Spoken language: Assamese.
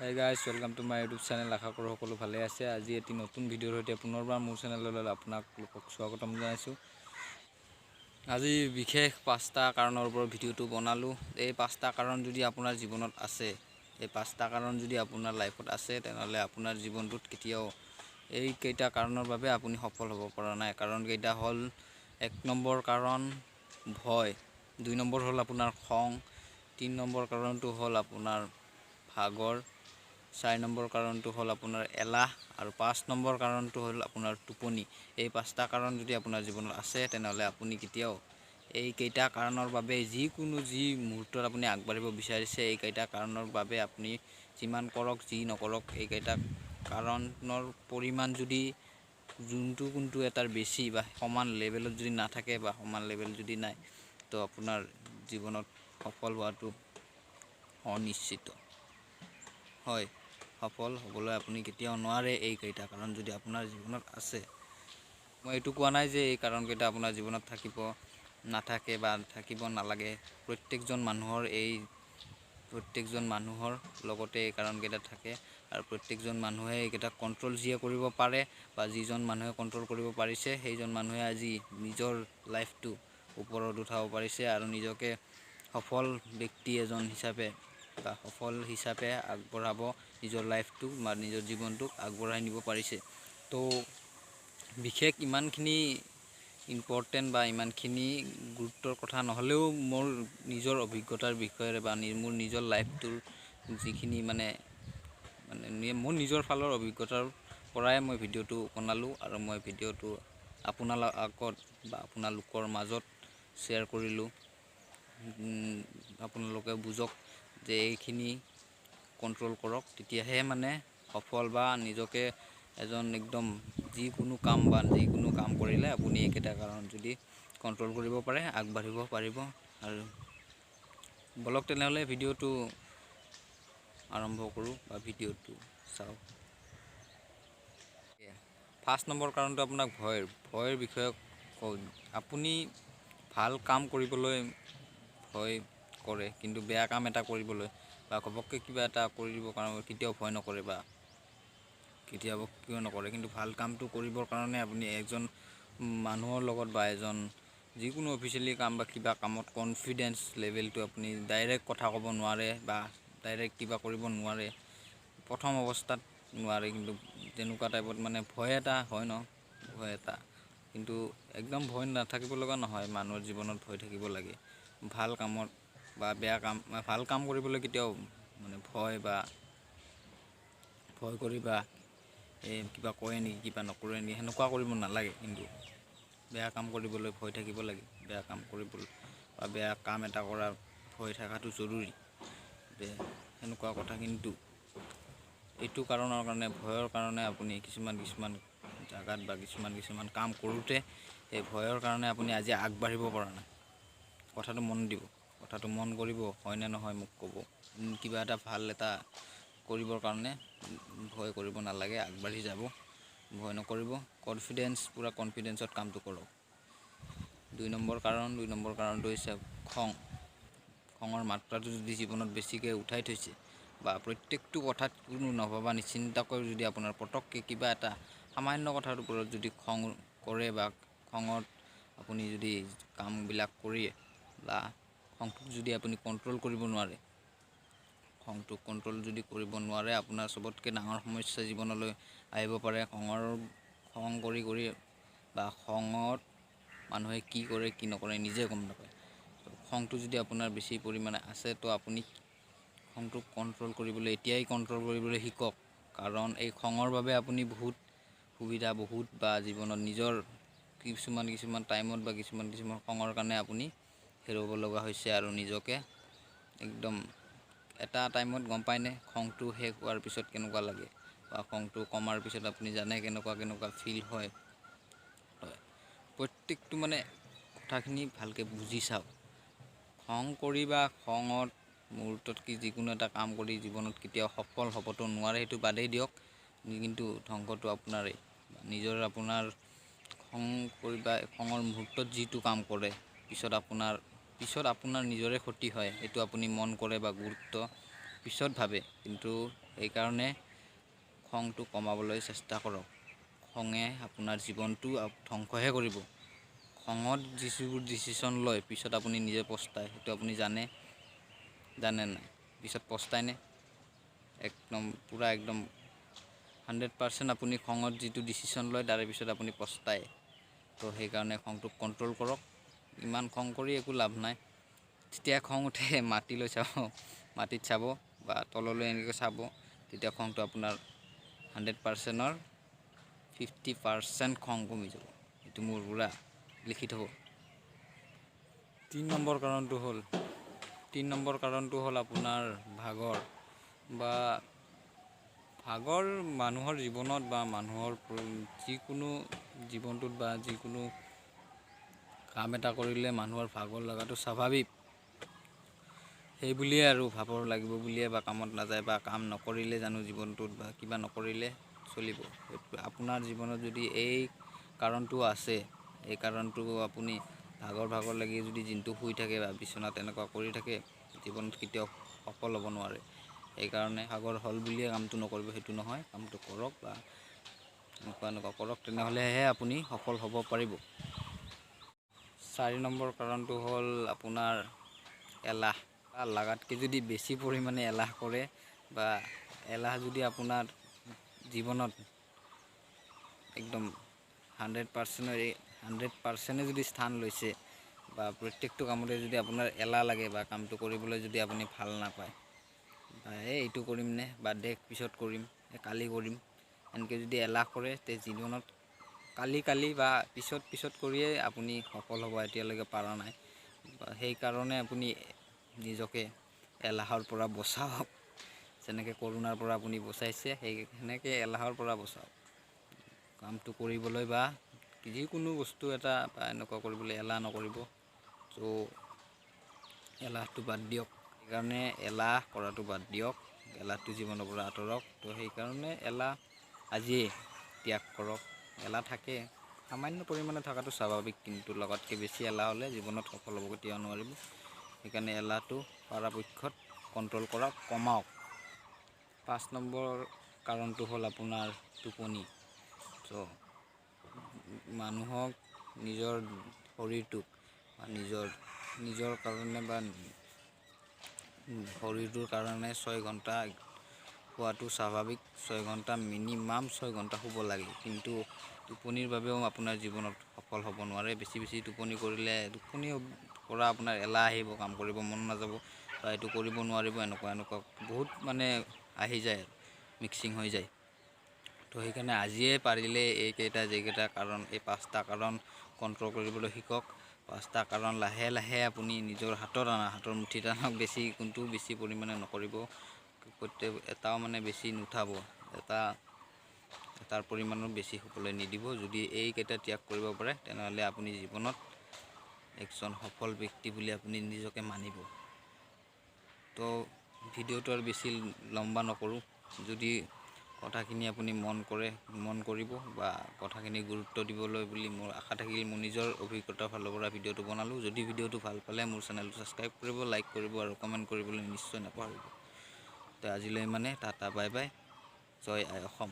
Hey guys, welcome to my YouTube channel. আশা কৰোঁ সকলো ভালে আছে। আজি এটি নতুন ভিডিঅ'ৰ সৈতে পুনৰবাৰ মোৰ চেনেললৈ আপোনালোকক স্বাগতম জনাইছোঁ। আজি বিশেষ 5টা কাৰণৰ ওপৰত ভিডিঅ'টো বনালোঁ। এই 5টা কাৰণ যদি আপোনাৰ জীৱনত আছে, এই 5টা কাৰণ যদি আপোনাৰ লাইফত আছে, তেনেহ'লে আপোনাৰ জীৱনটোত কেতিয়াও এই কেইটা কাৰণৰ বাবে আপুনি সফল হ'ব পৰা নাই। কাৰণ কেইটা হ'ল: 1 নম্বৰ কাৰণ ভয়, 2 নম্বৰ হ'ল আপোনাৰ খং, 3 নম্বৰ কাৰণটো হ'ল আপোনাৰ ভাগৰ, 4 নম্বৰ কাৰণটো হ'ল আপোনাৰ এলাহ আৰু 5 নম্বৰ কাৰণটো হ'ল আপোনাৰ টোপনি। এই 5টা কাৰণ যদি আপোনাৰ জীৱনত আছে, তেনেহ'লে আপুনি কেতিয়াও এইকেইটা কাৰণৰ বাবে যি মুহূৰ্তত আপুনি আগবাঢ়িব বিচাৰিছে, এইকেইটা কাৰণৰ বাবে আপুনি যিমান কৰক যি নকৰক, এইকেইটা কাৰণৰ পৰিমাণ যদি কোনটো এটাৰ বেছি বা সমান লেভেলত যদি নাথাকে বা সমান লেভেল যদি নাই, তো আপোনাৰ জীৱনত সফল হোৱাটো অনিশ্চিত হয়। সফল হ'বলৈ আপুনি কেতিয়াও নোৱাৰে এইকেইটা কাৰণ যদি আপোনাৰ জীৱনত আছে। মই এইটো কোৱা নাই যে এই কাৰণকেইটা আপোনাৰ জীৱনত নাথাকে বা থাকিব নালাগে। প্ৰত্যেকজন মানুহৰ লগতে এই কাৰণকেইটা থাকে আৰু প্ৰত্যেকজন মানুহে এইকেইটা কণ্ট্ৰল যিয়ে কৰিব পাৰে বা যিজন মানুহে কণ্ট্ৰল কৰিব পাৰিছে, সেইজন মানুহে আজি নিজৰ লাইফটো ওপৰত উঠাব পাৰিছে আৰু নিজকে সফল ব্যক্তি এজন হিচাপে বা সফল হিচাপে আগবঢ়াব, নিজৰ লাইফটো বা নিজৰ জীৱনটোক আগবঢ়াই নিব পাৰিছে। তো বিশেষ ইমানখিনি ইম্পৰ্টেণ্ট বা ইমানখিনি গুৰুত্বৰ কথা নহ'লেও মোৰ নিজৰ অভিজ্ঞতাৰ বিষয়েৰে বা মোৰ নিজৰ লাইফটোৰ যিখিনি মোৰ নিজৰ ফালৰ অভিজ্ঞতাৰ পৰাই মই ভিডিঅ'টো বনালোঁ আৰু মই ভিডিঅ'টো আপোনালোকৰ আগত বা আপোনালোকৰ মাজত শ্বেয়াৰ কৰিলোঁ। আপোনালোকে বুজক যে এইখিনি কণ্ট্ৰল কৰক, তেতিয়াহে সফল বা নিজকে এজন একদম যিকোনো কাম কৰিলে আপুনি এইকেইটা কাৰণ যদি কণ্ট্ৰল কৰিব পাৰে, আগবাঢ়িব পাৰিব। আৰু বলক তেনেহ'লে ভিডিঅ'টো আৰম্ভ কৰোঁ বা ভিডিঅ'টো চাওঁ। 1 নম্বৰ কাৰণটো আপোনাক ভয়ৰ বিষয়ে কওঁ। আপুনি ভাল কাম কৰিবলৈ ভয় কৰে, কিন্তু বেয়া কাম এটা কৰিবলৈ বা ঘপককৈ কিবা এটা কৰি দিবৰ কাৰণে কেতিয়াও ভয় নকৰে বা কেতিয়াবা কিয় নকৰে। কিন্তু ভাল কামটো কৰিবৰ কাৰণে আপুনি এজন মানুহৰ লগত বা যিকোনো অফিচিয়েলি কাম বা কিবা কামত কনফিডেঞ্চ লেভেলটো আপুনি ডাইৰেক্ট কথা ক'ব নোৱাৰে বা ডাইৰেক্ট কিবা কৰিব নোৱাৰে। প্ৰথম অৱস্থাত নোৱাৰে, কিন্তু তেনেকুৱা টাইপত ভয় এটা হয় ন, কিন্তু একদম ভয় নাথাকিব লগা নহয়। মানুহৰ জীৱনত ভয় থাকিব লাগে ভাল কামত বা বেয়া কাম। ভাল কাম কৰিবলৈ কেতিয়াও ভয় কৰি বা কিবা কয় নেকি, কিবা নকৰে নেকি, সেনেকুৱা কৰিব নালাগে। কিন্তু বেয়া কাম কৰিবলৈ ভয় থাকিব লাগে। বেয়া কাম কৰিবলৈ বা বেয়া কাম এটা কৰাৰ ভয় থকাটো জৰুৰী যে সেনেকুৱা কথা। কিন্তু এইটো কাৰণৰ কাৰণে, ভয়ৰ কাৰণে আপুনি কিছুমান জেগাত বা কিছুমান কাম কৰোঁতে এই ভয়ৰ কাৰণে আপুনি আজি আগবাঢ়িব পৰা নাই। কথাটো মন দিব, কথাটো মন কৰিব, হয়নে নহয় মোক ক'ব। কিবা এটা ভাল এটা কৰিবৰ কাৰণে ভয় কৰিব নালাগে, আগবাঢ়ি যাব, ভয় নকৰিব। পূৰা কনফিডেঞ্চত কামটো কৰক। 2 নম্বৰ কাৰণটো হৈছে খঙৰ মাত্ৰাটো যদি জীৱনত বেছিকৈ উঠাই থৈছে বা প্ৰত্যেকটো কথাত কোনো নভবা নিচিন্তাকৈ যদি আপোনাৰ পটককৈ কিবা এটা সামান্য কথাৰ ওপৰত যদি খং কৰে বা খঙত আপুনি যদি কামবিলাক কৰি বা খংটোক যদি আপুনি কণ্ট্ৰল কৰিব নোৱাৰে, আপোনাৰ চবতকৈ ডাঙৰ সমস্যা জীৱনলৈ আহিব পাৰে। খং কৰি বা খঙত মানুহে কি কৰে কি নকৰে নিজে গম নাপায়। খংটো যদি আপোনাৰ বেছি পৰিমাণে আছে, তো আপুনি খংটোক কণ্ট্ৰল কৰিবলৈ শিকক। কাৰণ এই খঙৰ বাবে আপুনি বহুত বা জীৱনত নিজৰ কিছুমান টাইমত বা কিছুমান খঙৰ কাৰণে আপুনি হেৰুৱাব লগা হৈছে আৰু নিজকে একদম এটা টাইমত গম পায়নে খংটো শেষ হোৱাৰ পিছত কেনেকুৱা লাগে বা খংটো কমাৰ পিছত আপুনি জানে কেনেকুৱা ফিল হয়। প্ৰত্যেকটো কথাখিনি ভালকৈ বুজি চাওক। খং কৰি বা খঙত মুহূৰ্তত যিকোনো এটা কাম কৰি জীৱনত কেতিয়াও সফল হ'বতো নোৱাৰে, সেইটো বাদেই দিয়ক। কিন্তু ধ্বংসটো আপোনাৰেই। আপোনাৰ খং কৰি বা খঙৰ মুহূৰ্তত যিটো কাম কৰে, পিছত আপোনাৰ নিজৰে ক্ষতি হয়। এইটো আপুনি মন কৰে বা পিছত ভাবে, কিন্তু সেইকাৰণে খংটো কমাবলৈ চেষ্টা কৰক। খঙে আপোনাৰ জীৱনটো ধ্বংসহে কৰিব। খঙত যিবোৰ ডিচিশ্যন লয় পিছত আপুনি নিজে পস্তায়, সেইটো আপুনি জানে নাই? পিছত পস্তায়নে? একদম পূৰা একদম 100% আপুনি খঙত যিটো ডিচিশ্যন লয় তাৰে পিছত আপুনি পস্তায়। তো সেইকাৰণে খংটোক কণ্ট্ৰল কৰক। ইমান খং কৰি একো লাভ নাই। যেতিয়া খং উঠে মাটিলৈ চাব, মাটিত চাব বা তললৈ এনেকৈ চাব, তেতিয়া খংটো আপোনাৰ 100%ৰ 50% খং কমি যাব। এইটো মোৰ পূৰা লিখি থ'ব। 3 নম্বৰ কাৰণটো হ'ল আপোনাৰ ভাগৰ মানুহৰ জীৱনত বা মানুহৰ যিকোনো জীৱনটোত বা যিকোনো কাম এটা কৰিলে মানুহৰ ভাগৰ লগাটো স্বাভাৱিক। সেই বুলিয়ে আৰু ভাগৰ লাগিব বুলিয়ে বা কামত নাযায় বা কাম নকৰিলে জানো জীৱনটোত বা কিবা নকৰিলে চলিব? আপোনাৰ জীৱনত যদি এই কাৰণটো আছে, এই কাৰণটো আপুনি ভাগৰ লাগি যদি দিনটো শুই থাকে বা বিচনাত এনেকুৱা কৰি থাকে, জীৱনত কেতিয়াও সফল হ'ব নোৱাৰে। সেইকাৰণে ভাগৰ হ'ল বুলিয়ে কামটো নকৰিব সেইটো নহয়, কামটো কৰক বা এনেকুৱা কৰক, তেনেহ'লেহে আপুনি সফল হ'ব পাৰিব। 4 নম্বৰ কাৰণটো হ'ল আপোনাৰ এলাহ। লাগাতকৈ যদি বেছি পৰিমাণে এলাহ কৰে বা এলাহ যদি আপোনাৰ জীৱনত একদম 100% যদি স্থান লৈছে বা প্ৰত্যেকটো কামতে যদি আপোনাৰ এলাহ লাগে বা কামটো কৰিবলৈ যদি আপুনি ভাল নাপায় বা এইটো কৰিম নে বা পিছত কৰিম, কালি কৰিম, এনেকৈ যদি এলাহ কৰে তে জীৱনত কালি বা পিছত কৰিয়ে আপুনি সফল হ'ব, এতিয়ালৈকে পাৰা নাই। সেইকাৰণে আপুনি নিজকে এলাহৰ পৰা বচাওক। যেনেকৈ কৰোণাৰ পৰা আপুনি বচাইছে, সেনেকৈ এলাহৰ পৰা বচাওক। কামটো কৰিবলৈ বা যিকোনো বস্তু এটা বা এনেকুৱা কৰিবলৈ এলাহ নকৰিব। তো এলাহটো বাদ দিয়ক। সেইকাৰণে এলাহ কৰাটো বাদ দিয়ক, এলাহটো জীৱনৰ পৰা আঁতৰক। তো সেইকাৰণে এলাহ আজিয়ে ত্যাগ কৰক। এলাহ থাকে, সামান্য পৰিমাণে থকাটো স্বাভাৱিক, কিন্তু লগাতকৈ বেছি এলাহ হ'লে জীৱনত সফল হ'ব কেতিয়াও নোৱাৰিব। সেইকাৰণে এলাহটো পৰাপক্ষত কণ্ট্ৰল কৰক, কমাওক। 5 নম্বৰ কাৰণটো হ'ল আপোনাৰ টোপনি। তো মানুহক নিজৰ শৰীৰটোক বা নিজৰ কাৰণে বা শৰীৰটোৰ কাৰণে 6 ঘণ্টা শোৱাটো স্বাভাৱিক। 6 ঘণ্টা মিনিমাম 6 ঘণ্টা শুব লাগে, কিন্তু টোপনিৰ বাবেও আপোনাৰ জীৱনত সফল হ'ব নোৱাৰে। বেছি টোপনি কৰিলে টোপনি পৰা আপোনাৰ এলাহ আহিব, কাম কৰিব মন নাযাব বা এইটো কৰিব নোৱাৰিব, এনেকুৱা বহুত মানে আহি যায়, মিক্সিং হৈ যায়। তো সেইকাৰণে আজিয়ে পাৰিলে যিকেইটা কাৰণ, এই 5টা কাৰণ কণ্ট্ৰল কৰিবলৈ শিকক। 5টা কাৰণ লাহে আপুনি নিজৰ হাতৰ মুঠিত আনক। কোনটো বেছি পৰিমাণে নকৰিব, এটাও মানে বেছি নুঠাব, এটাৰ পৰিমাণো বেছি হ'বলৈ নিদিব। যদি এইকেইটা ত্যাগ কৰিব পাৰে, তেনেহ'লে আপুনি জীৱনত একজন সফল ব্যক্তি বুলি আপুনি নিজকে মানিব। তো ভিডিঅ'টো আৰু বেছি লম্বা নকৰোঁ। যদি কথাখিনি আপুনি মন কৰিব বা কথাখিনি গুৰুত্ব দিবলৈ বুলি মোৰ আশা থাকিল। মোৰ নিজৰ অভিজ্ঞতাৰ ফালৰ পৰা ভিডিঅ'টো বনালোঁ। যদি ভিডিঅ'টো ভাল পালে মোৰ চেনেলটো ছাবস্ক্ৰাইব কৰিব, লাইক কৰিব আৰু কমেণ্ট কৰিবলৈ নিশ্চয় নাপাহৰিব। তো আজিলৈ টাটা, বাই বাই, জয় আই অসম।